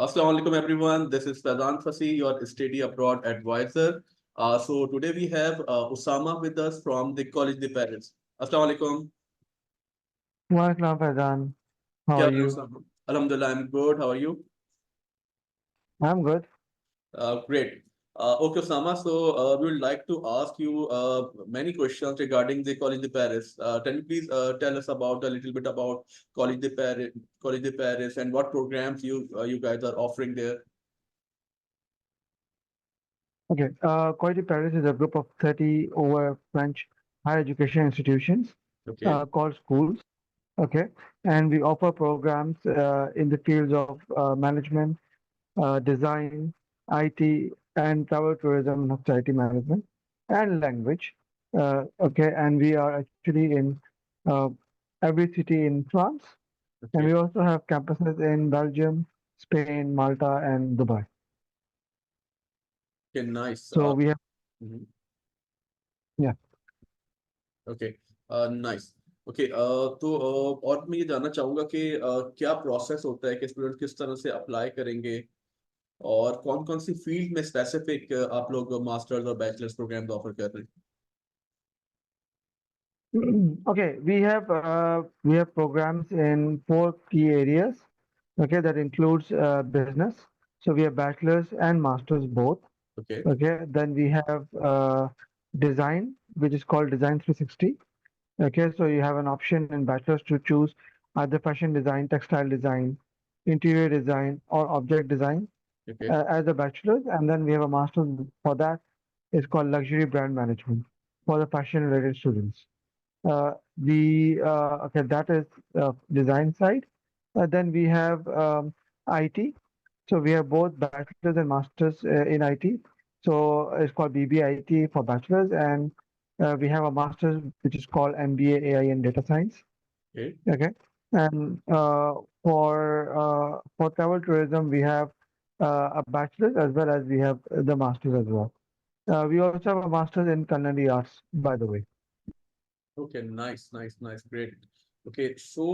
Assalamu alaikum everyone. This is Faizan Fasi, your study abroad advisor. So today we have Usama with us from the College de Paris. Assalamu alaikum. Welcome, Faizan. How Kya are hain, you? Usama? Alhamdulillah, I'm good. How are you? I'm good. Great. Okay, Usama. So we would like to ask you many questions regarding the College de Paris. Can you please tell us about a little bit about College de Paris, and what programs you guys are offering there? Okay. Collège de Paris is a group of 30 over French higher education institutions Okay. called schools. Okay. And we offer programs in the fields of management, design, IT, and travel, tourism, and hospitality management, and language. Okay. And we are actually in uh, every city in France. And Okay. we also have campuses in Belgium, Spain, Malta, and Dubai. Okay. Nice. So we have, Mhm. yeah. Okay nice okay तो और मैं ये जानना चाहूंगा कि क्या process होता है कि स्टूडेंट किस तरह से अप्लाई करेंगे और कौन कौन सी फील्ड में स्पेसिफिक आप लोग मास्टर्स और बैचलर्स प्रोग्राम्स ऑफर कर रहे Okay, we have programs in four key areas. Okay, that includes business. So we have bachelor's and master's both. हैं? Okay Okay, then we have design, which is called Design 360. Okay, so you have an option in bachelor's to choose either fashion design, textile design, interior design, or object design okay as a bachelor's, and then we have a master's for that. It's called luxury brand management for the fashion related students. Okay, that is design side. Then we have IT. So we have both bachelor's and masters in IT. So it's called BBIT for bachelor's, and we have a master's which is called MBA AI and data science. Okay Okay, and for travel tourism we have a bachelor's as well as we have the master's as well. We also have a master's in culinary arts, by the way. Okay nice nice nice great okay so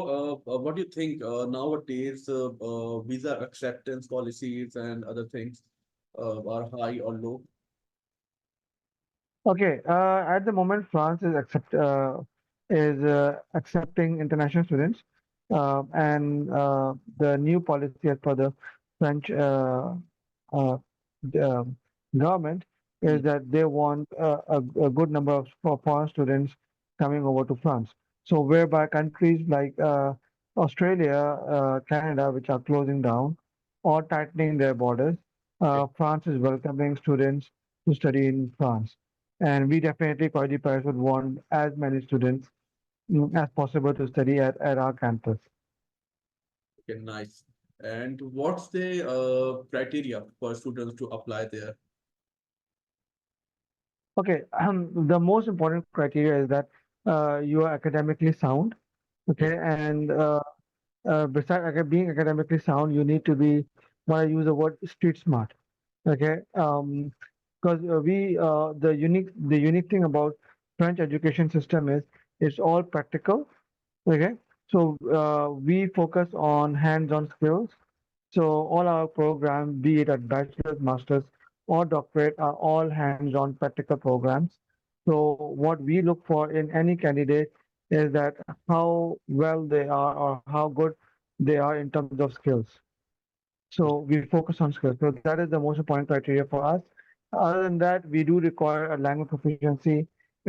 what do you think nowadays visa acceptance policies and other things are high or low? Okay, at the moment, France is accepting international students, and the new policy as per the French uh, the, government Hmm. is that they want a good number of foreign students coming over to France. So, whereby countries like Australia, Canada, which are closing down or tightening their borders, Okay. France is welcoming students to study in France. And we definitely, College Paris, would want as many students as possible to study at our campus. Okay, nice. And what's the criteria for students to apply there? Okay, the most important criteria is that you are academically sound. Okay, Okay, and besides being academically sound, you need to be, when I use the word street smart. Okay, because the unique thing about French education system is it's all practical. Okay, so we focus on hands-on skills. So all our programs, be it at bachelor's, master's, or doctorate, are all hands-on practical programs. So what we look for in any candidate is that how well they are or how good they are in terms of skills. So we focus on skills. So that is the most important criteria for us. Other than that, we do require a language proficiency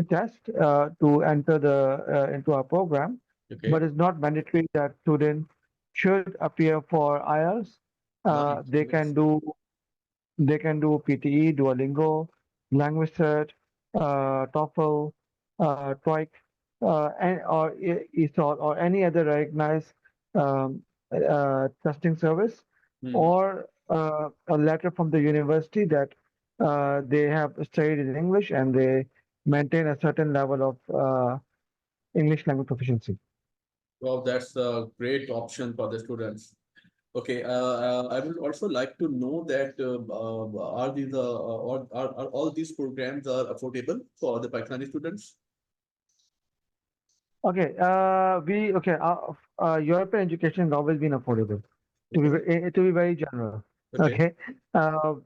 test to enter the into our program, okay, but it's not mandatory that students should appear for IELTS. Uh, nice, they can nice. do they can do PTE, Duolingo, Language Cert, TOEFL, TOEIC, or ESOL, or any other recognized um, testing service, Hmm. or a letter from the university that they have studied in English and they maintain a certain level of English language proficiency. Well, that's a great option for the students. Okay, I would also like to know that are these are all these programs are affordable for the Pakistani students? Okay, European education has always been affordable. to Okay. to be very general. Okay. Okay.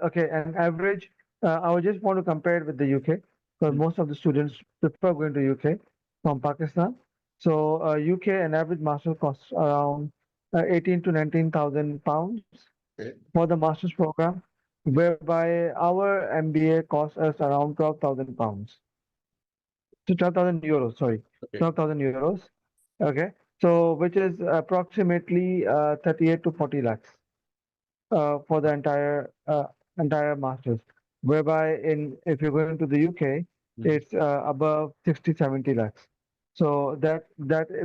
Okay. An average. I would just want to compare it with the UK because Mm. most of the students prefer going to UK from Pakistan. So UK, an average master costs around 18 to 19,000 pounds Okay. for the master's program, whereby our MBA costs us around 12,000 pounds. So 12,000 euros. Sorry, Okay. 12,000 euros. Okay. So which is approximately 38 to 40 lakhs for the entire masters, whereby in if you're going to the UK, Mm. it's above 60, 70 lakhs. So that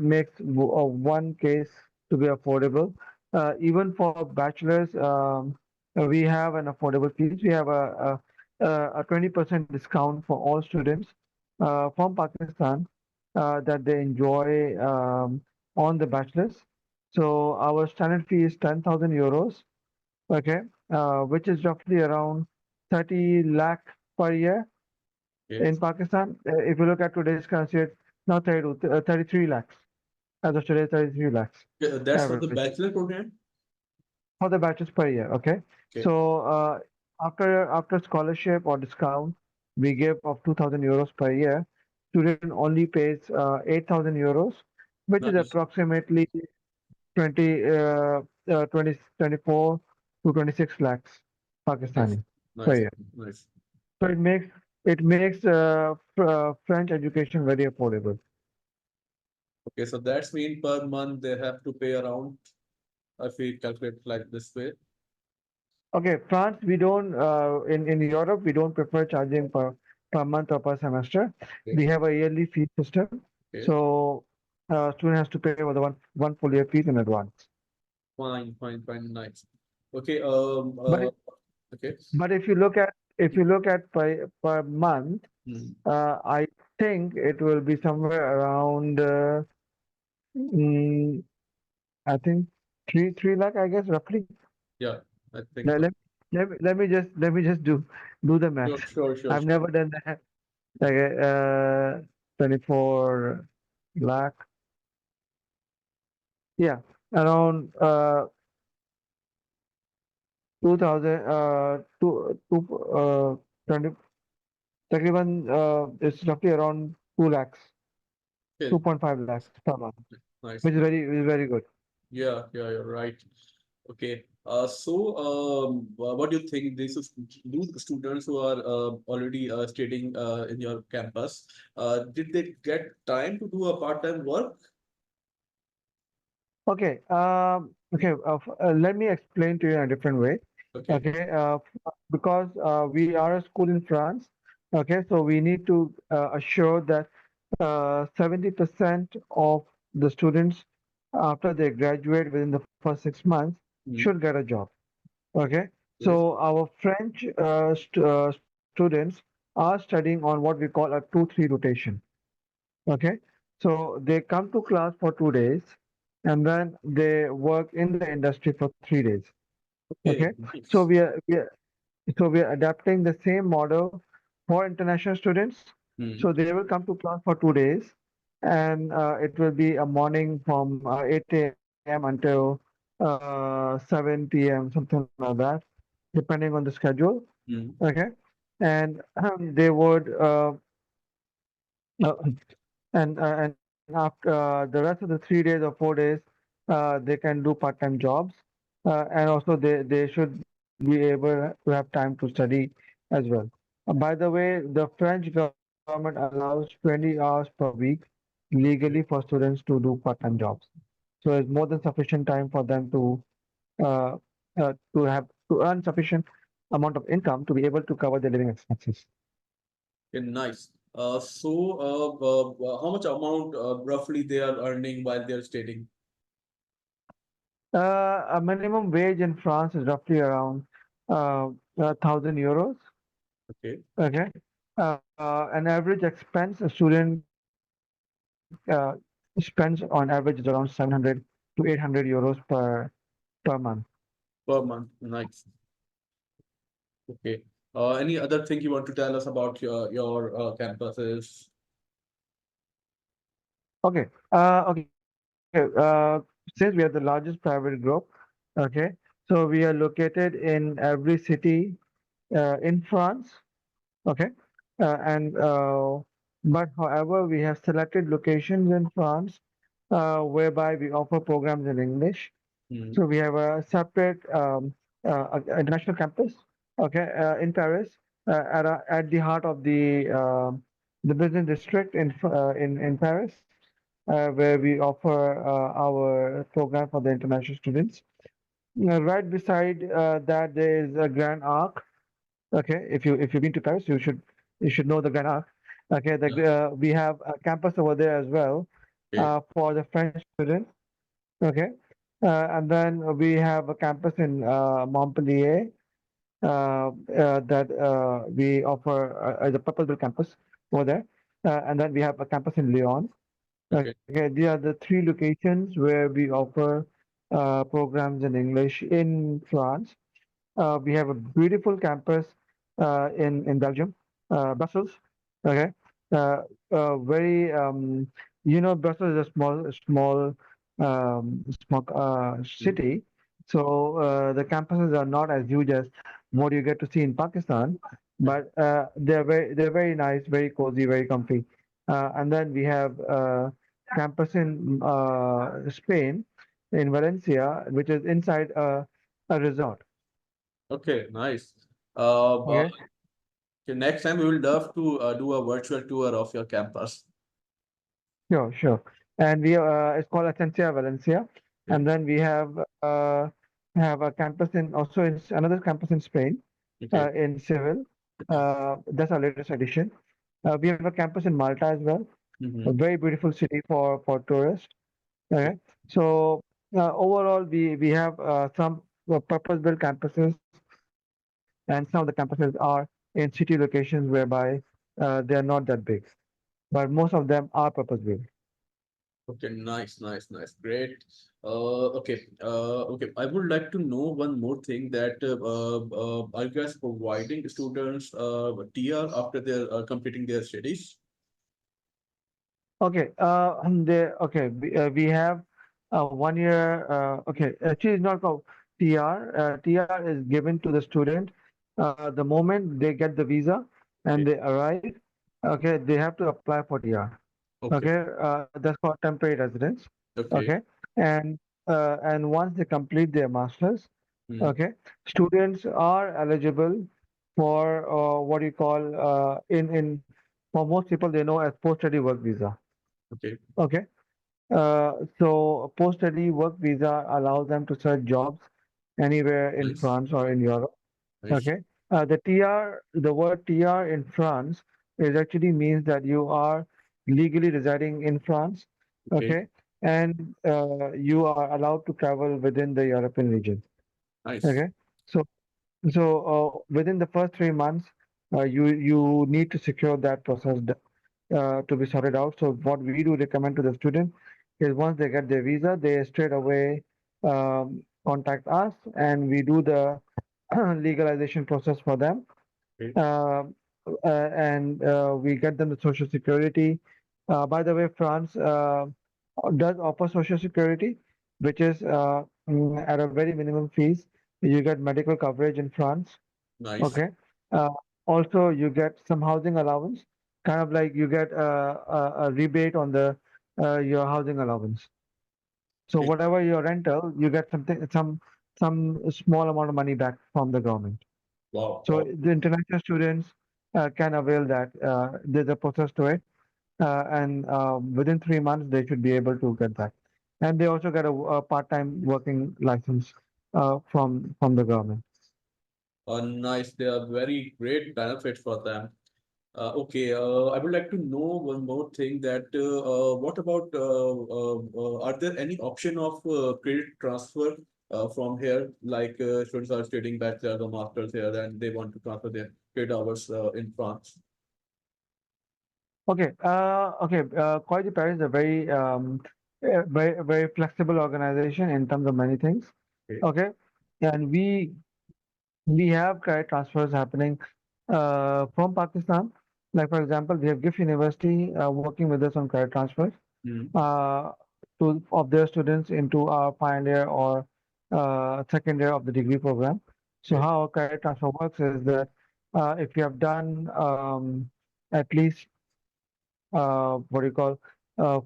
makes one case to be affordable. Even for bachelors, we have an affordable fees. We have a 20% discount for all students from Pakistan that they enjoy on the bachelors. So our standard fee is 10,000 euros, okay, which is roughly around 30 lakh per year Okay. in Pakistan. If you look at today's currency, it's now 33 lakhs. As of today, 33 lakhs Yeah, that's for the average bachelor program. for the batches per year, okay? Okay. So after scholarship or discount, we give of 2,000 euros per year. Student only pays 8,000 euros, which is Nice. approximately 24 to 26 lakhs Nice. Pakistani per Nice. year. Nice. So it makes French education very affordable. Okay. So that's mean per month they have to pay around, if we calculate like this way. Okay, France, we don't in Europe we don't prefer charging per month or per semester. Okay. We have a yearly fee system, Okay. so student has to pay for the one full year fees in advance. Fine. Fine. Fine. Nice. Okay. But Okay. but if you look at per month, Hmm. I think it will be somewhere around mm, I think 3 lakh, I guess, roughly. Yeah, I think Let, so. let, let me just do the Sure. math. Sure. Sure. I've Sure. never done that. Okay, 24 lakh. Yeah, around 2000, 20, takriban, it's roughly around 2 lakhs, Okay. 2.5 lakhs per month, Nice. which is very good. Yeah. Yeah. You're right. Okay. What do you think? Do the students who are already studying in your campus, did they get time to do a part-time work? Okay, let me explain to you in a different way. Okay. Okay, because we are a school in France. Okay, so we need to assure that 70% of the students after they graduate within the first 6 months Mm. should get a job. Okay, Okay. so our French students are studying on what we call a 2-3 rotation. Okay, so they come to class for 2 days and then they work in the industry for 3 days. Okay. Okay, so Nice. we are adapting the same model for international students. Mm. So they will come to class for 2 days, and it will be a morning from 8 a.m. until 7 p.m., something like that, depending on the schedule. Mm. Okay, and they would uh, and after the rest of the 3 days or 4 days, they can do part-time jobs, and also they should be able to have time to study as well. By the way, the French government allows 20 hours per week legally for students to do part-time jobs. So it's more than sufficient time for them uh, to earn sufficient amount of income to be able to cover their living expenses. Okay. Nice. How much amount roughly they are earning while they're studying? A minimum wage in France is roughly around 1,000 euros. Okay. Okay. An average expense a student spends on average is around 700 to 800 euros per month. Per month. Nice. Okay. Any other thing you want to tell us about your campuses? Okay. Okay. Since we are the largest private group, Okay, so we are located in every city in France. Okay, and but however, we have selected locations in France whereby we offer programs in English. Hmm. So we have a separate international campus, okay, in Paris, at the heart of the business district in Paris, where we offer our program for the international students. Right beside that, there is a Grand Arc. Okay, if you've been to Paris, you should know the Grand Arc. Okay, Yeah. we have a campus over there as well Okay. for the French students. Okay, and then we have a campus in Montpellier that we offer as a purpose-built campus over there, and then we have a campus in Lyon. Okay. Okay, these are the three locations where we offer programs in English in France. We have a beautiful campus in Belgium, Brussels. Okay, uh, very Brussels is a small city, so the campuses are not as huge as what you get to see in Pakistan, but they're very nice, very cozy, very comfy. And then we have campus in Spain, in Valencia, which is inside a resort. Okay. Nice. Uh, uh, Okay. okay, next time we will love to do a virtual tour of your campus. Sure, sure. And we it's called Ascensia Valencia, Okay. and then we have a campus in also in another campus in Spain, Okay. in Seville. That's our latest addition. We have a campus in Malta as well, a Mm-hmm. very beautiful city for tourists. Okay. Okay, so overall we have some purpose-built campuses, and some of the campuses are in city locations whereby they are not that big, but most of them are purpose-built. Okay, nice, nice, nice, great. Okay. I would like to know one more thing that are you guys providing students TR after they're completing their studies? Okay, we have a 1 year. Okay, actually, it's not called TR. TR is given to the student the moment they get the visa Okay, and they arrive. Okay, they have to apply for TR. okay, Okay, that's called temporary residence. okay. Okay, and once they complete their masters, Hmm. okay, students are eligible for what you call in for most people they know as post-study work visa. Okay, Okay. So post-study work visa allows them to search jobs anywhere in nice, France or in Europe. nice. Okay. The word TR in France is actually means that you are legally residing in France. Okay, Okay. And you are allowed to travel within the European region. nice. Okay. So within the first 3 months, you need to secure that process to be sorted out. So what we do recommend to the student is once they get their visa, they straight away contact us, and we do the legalization process for them. Okay, Uh, and we get them the social security. By the way, France does offer social security, which is at a very minimum fees. You get medical coverage in France. nice. Okay. Uh, Also, you get some housing allowance, kind of like you get a rebate on the your housing allowance. So Okay, whatever your rental, you get some small amount of money back from the government. wow, So wow. the international students can avail that. There's a process to it, and within 3 months they should be able to get that. And they also get a part-time working license from the government. Nice. They are very great benefits for them. Okay, I would like to know one more thing that what about are there any option of credit transfer from here? Like students are studying bachelor's or master's here and they want to transfer their credit hours in France. College de Paris is a very flexible organization in terms of many things. Okay. Okay, and we have credit transfers happening from Pakistan. Like for example, we have GIF University working with us on credit transfers Mm, uh, of their students into our Pioneer or second year of the degree program. So Okay. how our career transfer works is that if you have done at least what do you call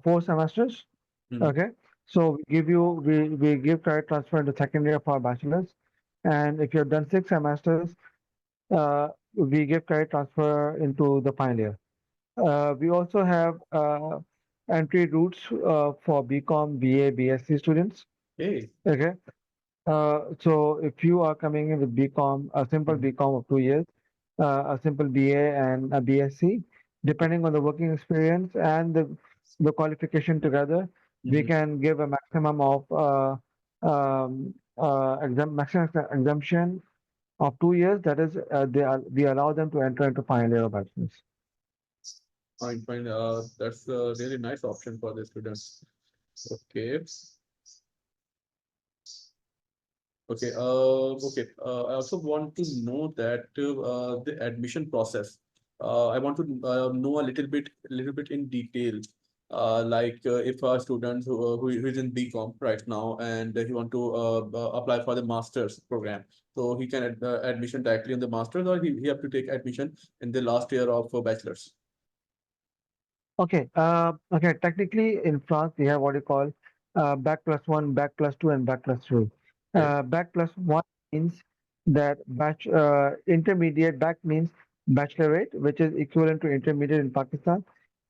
4 semesters, Hmm. okay, so we give credit transfer in the second year for our bachelor's, and if you have done 6 semesters, we give credit transfer into the final year. We also have entry routes for BCom, BA, BSc students. Hey. Okay, so if you are coming in with BCom, a simple Hmm. BCom of 2 years, a simple BA and a BSc, depending on the working experience and the qualification together, we Hmm. can give a maximum of maximum exemption of 2 years. That is, we allow them to enter into final year of bachelor's. Fine, fine. That's a really nice option for the students. Okay. Okay. Okay. I also want to know that the admission process. I want to know little bit in detail. If a student who is in BCom right now and he want to apply for the master's program, so he can admission directly in the master's, or he have to take admission in the last year of bachelor's. Okay, okay. Technically, in France, we have what you call back plus one, back plus two, and back plus three. Okay. Back plus one means that intermediate. Back means bachelorate, which is equivalent to intermediate in Pakistan.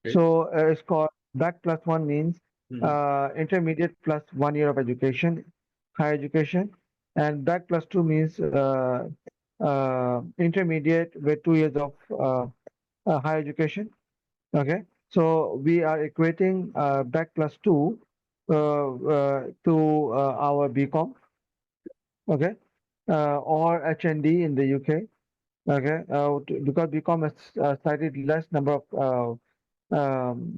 Okay. So it's called back plus one means Hmm. intermediate plus 1 year of education, higher education, and back plus two means intermediate with 2 years of higher education. Okay, so we are equating back plus two to our BCom, okay, or HND in the UK, okay, because BCom has slightly less number of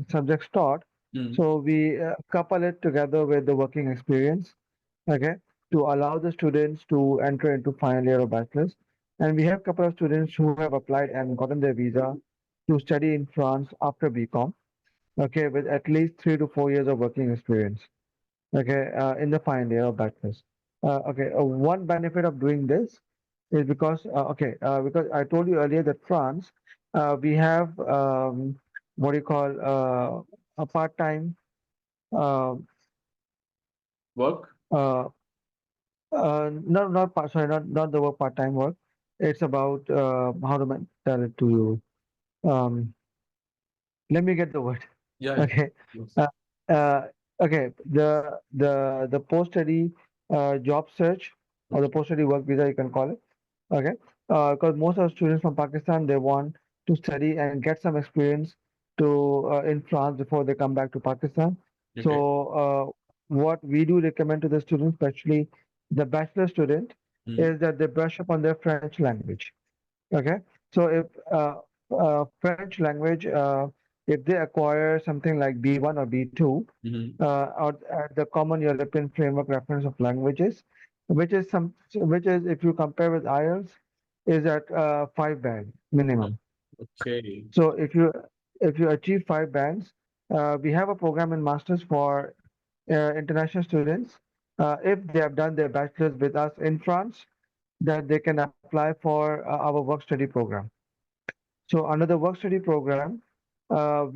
subjects taught, Hmm. so we couple it together with the working experience, okay, to allow the students to enter into final year of bachelor's. And we have a couple of students who have applied and gotten their visa to study in France after BCom, okay, with at least 3 to 4 years of working experience, okay, in the final year of bachelor's. Okay, one benefit of doing this is because I told you earlier that France, we have what do you call a part-time, uh, Work. uh, not part, sorry, not the work part-time work. It's about how to tell it to you. Um, Let me get the word. Yeah. Yeah. Okay. Yes. Uh, uh, okay. The post-study job search or the post-study work visa, you can call it. Okay. Because most of the students from Pakistan, they want to study and get some experience to in France before they come back to Pakistan. So Okay. what we do recommend to the students, especially the bachelor student, Hmm. is that they brush up on their French language. Okay, so if French language, if they acquire something like B1 or B2, Hmm. or at the Common European Framework Reference of Languages, which is if you compare with IELTS, is at 5 band minimum. Okay. So if you achieve 5 bands, we have a program in masters for international students. If they have done their bachelor's with us in France, that they can apply for our work study program. So under the work study program,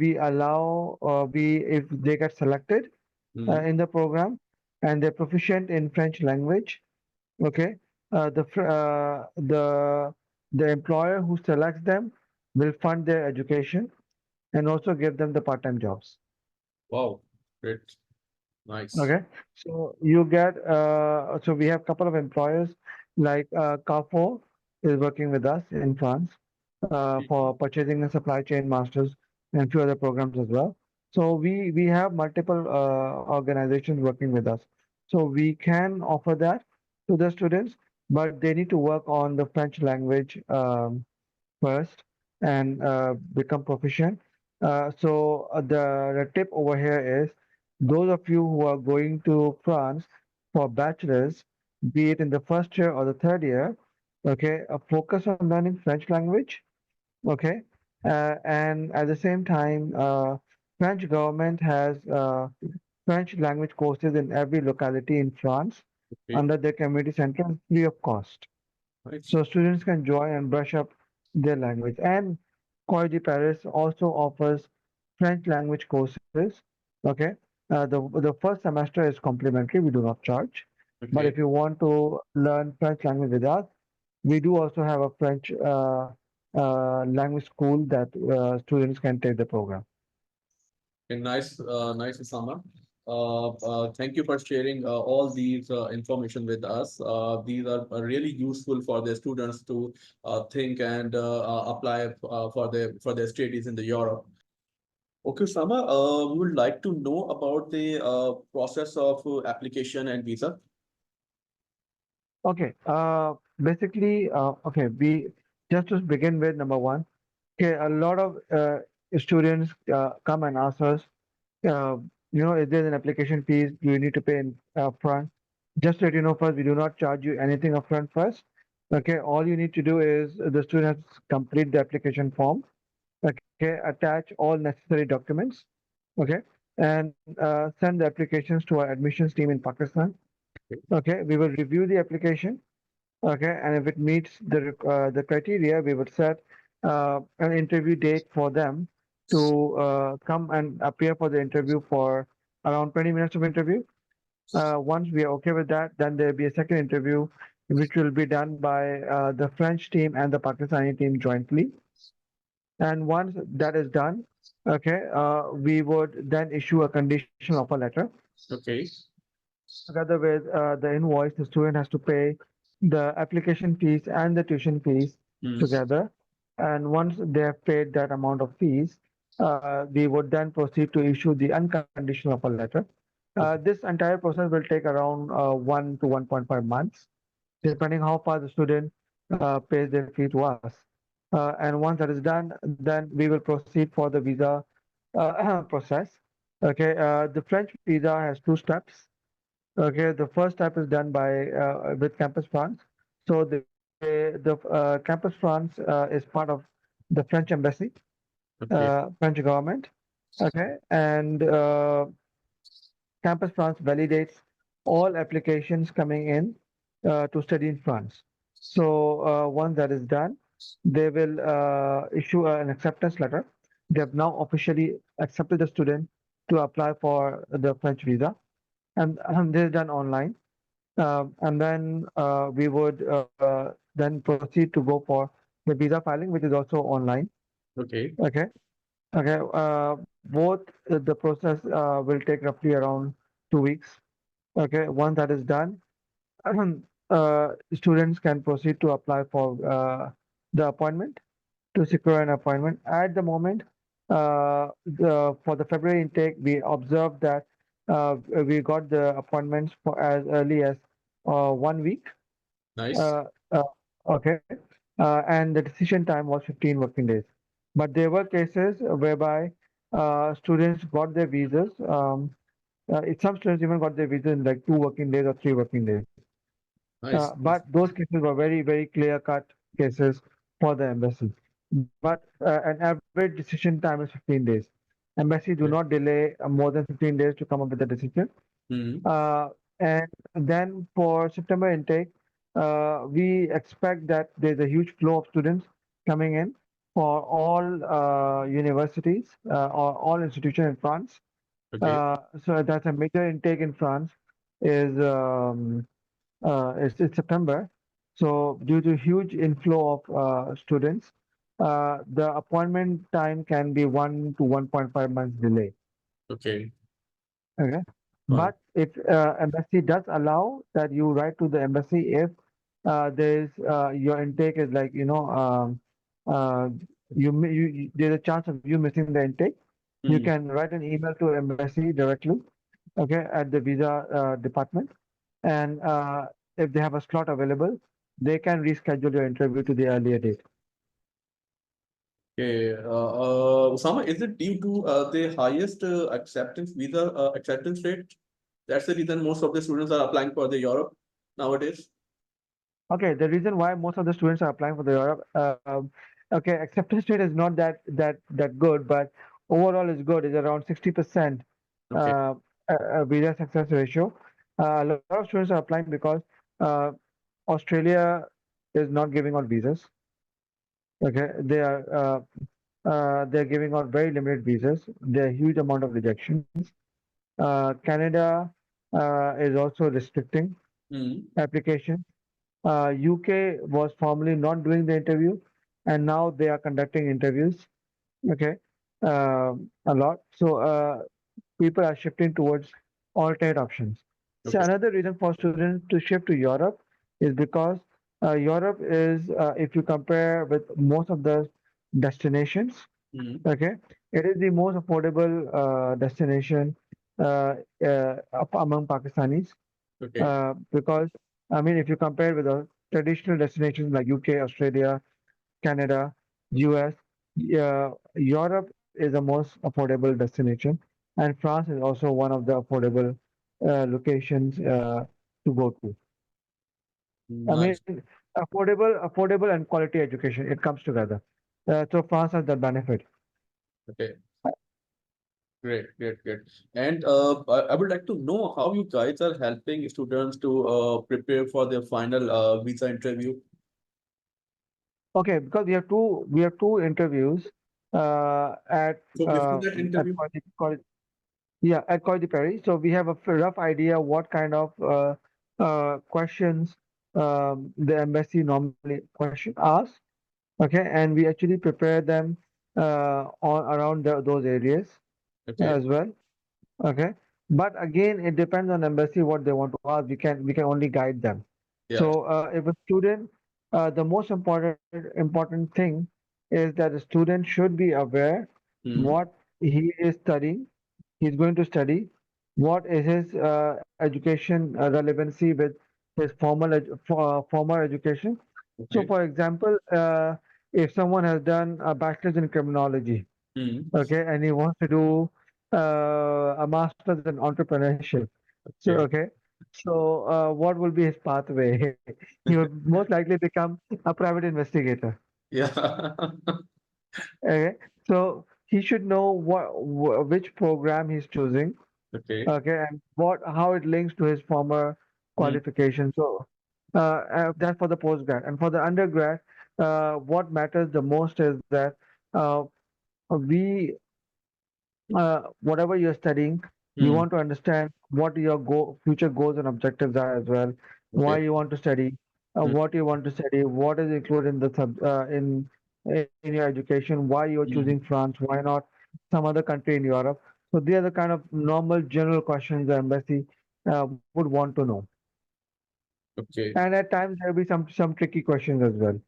we allow we if they get selected Hmm. in the program and they're proficient in French language, okay, the employer who selects them will fund their education and also give them the part-time jobs. Wow. Great. Nice. Okay, so you get so we have a couple of employers like Carrefour is working with us in France for purchasing and supply chain masters and few other programs as well. So we have multiple organizations working with us. So we can offer that to the students, but they need to work on the French language first and become proficient. The tip over here is those of you who are going to France for bachelor's, be it in the first year or the third year, okay, focus on learning French language, okay, and at the same time, French government has French language courses in every locality in France. Okay. under their community center free of cost. Nice. So students can join and brush up their language. And Collège de Paris also offers French language courses. Okay, the first semester is complimentary. We do not charge. But Okay. if you want to learn French language with us, we do also have a French language school that students can take the program. Okay, nice, nice, Osama. Thank you for sharing all these information with us. These are really useful for the students to think and apply for their studies in the Europe. Okay, Osama, we would like to know about the process of application and visa. Okay, basically, okay, we just to begin with number one. Okay, a lot of students come and ask us, uh, is there an application fees? Do you need to pay in upfront? Just to let you know first, we do not charge you anything upfront first. Okay, all you need to do is the student has to complete the application form. Okay, attach all necessary documents. Okay, and send the applications to our admissions team in Pakistan. Okay. Okay, we will review the application. Okay, and if it meets the criteria, we would set an interview date for them to come and appear for the interview for around 20 minutes of interview. Once we are okay with that, then there'll be a second interview, which will be done by the French team and the Pakistani team jointly. And once that is done, okay, we would then issue a conditional offer letter. Okay. Together with the invoice, the student has to pay the application fees and the tuition fees Hmm. together. And once they have paid that amount of fees, we would then proceed to issue the unconditional offer letter. Okay. This entire process will take around 1 to 1.5 months, depending how far the student pays their fee to us. And once that is done, then we will proceed for the visa process. Okay, the French visa has two steps. Okay, the first step is done by with Campus France. So the Campus France is part of the French embassy, Okay. French government. Okay, and Campus France validates all applications coming in to study in France. So once that is done, they will issue an acceptance letter. They have now officially accepted the student to apply for the French visa, and this is done online. And then we would then proceed to go for the visa filing, which is also online. Okay. Okay. Okay. Both the process will take roughly around 2 weeks. Okay. Once that is done, students can proceed to apply for the appointment to secure an appointment. At the moment, for the February intake, we observed that we got the appointments for as early as 1 week. Nice. Uh, uh, okay, and the decision time was 15 working days. But there were cases whereby students got their visas. Some students even got their visas in like 2 working days or 3 working days. Nice. But those cases were very, very clear-cut cases for the embassy. But an average decision time is 15 days. Embassy do Okay. not delay more than 15 days to come up with a decision. Hmm. And then for September intake, we expect that there's a huge flow of students coming in for all universities or all institutions in France. Okay. So that's a major intake in France is it's September. So due to huge inflow of students, the appointment time can be 1 to 1.5 months delay. Okay. Okay. Fine. But if embassy does allow that you write to the embassy if there's your intake is like uh, there's a chance of you missing the intake, you Hmm. can write an email to embassy directly, okay, at the visa department, and if they have a slot available, they can reschedule your interview to the earlier date. Okay. Osama, is it due to the highest acceptance visa acceptance rate? That's the reason most of the students are applying for the Europe nowadays. Okay, the reason why most of the students are applying for the Europe, okay, acceptance rate is not that good, but overall is good. It's around 60% Okay. uh, visa success ratio. A lot of students are applying because uh, Australia is not giving out visas. Okay, they're giving out very limited visas. There are huge amount of rejections. Canada is also restricting Hmm. applications. UK was formerly not doing the interview, and now they are conducting interviews. Okay, a lot. So people are shifting towards alternate options. So Okay. another reason for students to shift to Europe is because Europe is, if you compare with most of the destinations, Hmm. okay, it is the most affordable destination among Pakistanis Okay. because I mean, if you compare with the traditional destinations like UK, Australia, Canada, US, Europe is the most affordable destination, and France is also one of the affordable locations to go to. I mean, Nice. affordable, and quality education. It comes together. So France has that benefit. Okay. Great, great, great. And I would like to know how you guys are helping students to prepare for their final visa interview. Okay, because we have two interviews So before that at interview, college. Yeah, at Collège de Paris. So we have a rough idea what kind of questions the embassy normally asks. Okay, and we actually prepare them on around those areas okay, as well. Okay, but again, it depends on embassy what they want to ask. We can only guide them. yeah, So if a student, the most important thing is that the student should be aware hmm, what he is studying, he's going to study, what is his education relevancy with his formal education. So, okay, for example, if someone has done a bachelor's in criminology, hmm, okay, and he wants to do a master's in entrepreneurship, so okay, okay, so what will be his pathway? He would most likely become a private investigator. yeah, Okay, so he should know which program he's choosing. okay, Okay, and how it links to his former hmm, qualification. So that's for the postgrad, and for the undergrad, what matters the most is that uh, we whatever you're studying, we hmm, want to understand what your future goals and objectives are as well. Why okay, you want to study, hmm, what you want to study, what is included in the in your education, why you're choosing hmm, France, why not some other country in Europe. So they are the kind of normal general questions the embassy would want to know. okay, And at times there will be some tricky questions as well.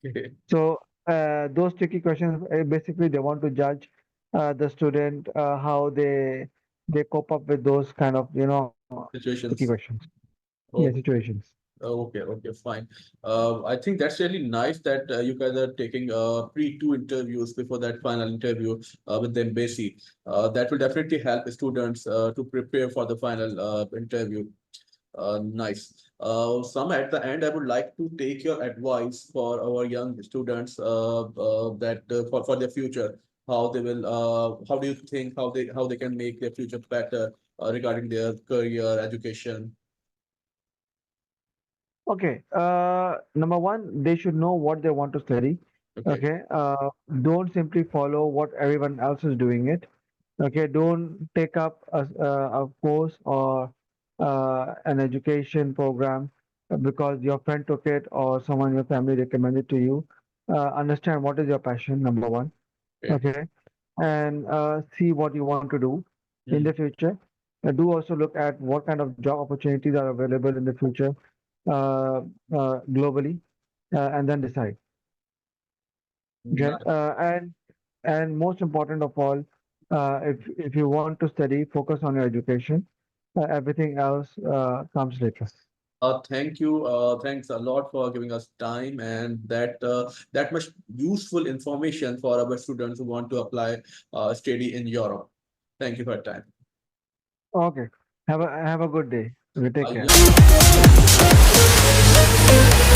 okay, So those tricky questions, basically they want to judge the student how they cope up with those kind of tricky situations. questions. Yeah, Okay. situations. Okay, okay, fine. I think that's really nice that you guys are taking pre-two interviews before that final interview with the embassy. That will definitely help students to prepare for the final interview. Nice. Some at the end, I would like to take your advice for our young students that for their future, how they will, how do you think how they can make their future better regarding their career, education? Okay. Number one, they should know what they want to study. Okay. Okay. Don't simply follow what everyone else is doing it. Okay. Don't take up a course or an education program because your friend took it or someone in your family recommended to you. Understand what is your passion, number one. Okay. Okay. And see what you want to do in the Mm, future. Do also look at what kind of job opportunities are available in the future globally, and then decide. Okay, nice. and most important of all, if you want to study, focus on your education. Everything else comes later. Thank you. Thanks a lot for giving us time and that much useful information for our students who want to apply study in Europe. Thank you for your time. Okay, have a good day. Okay, take care. Yeah.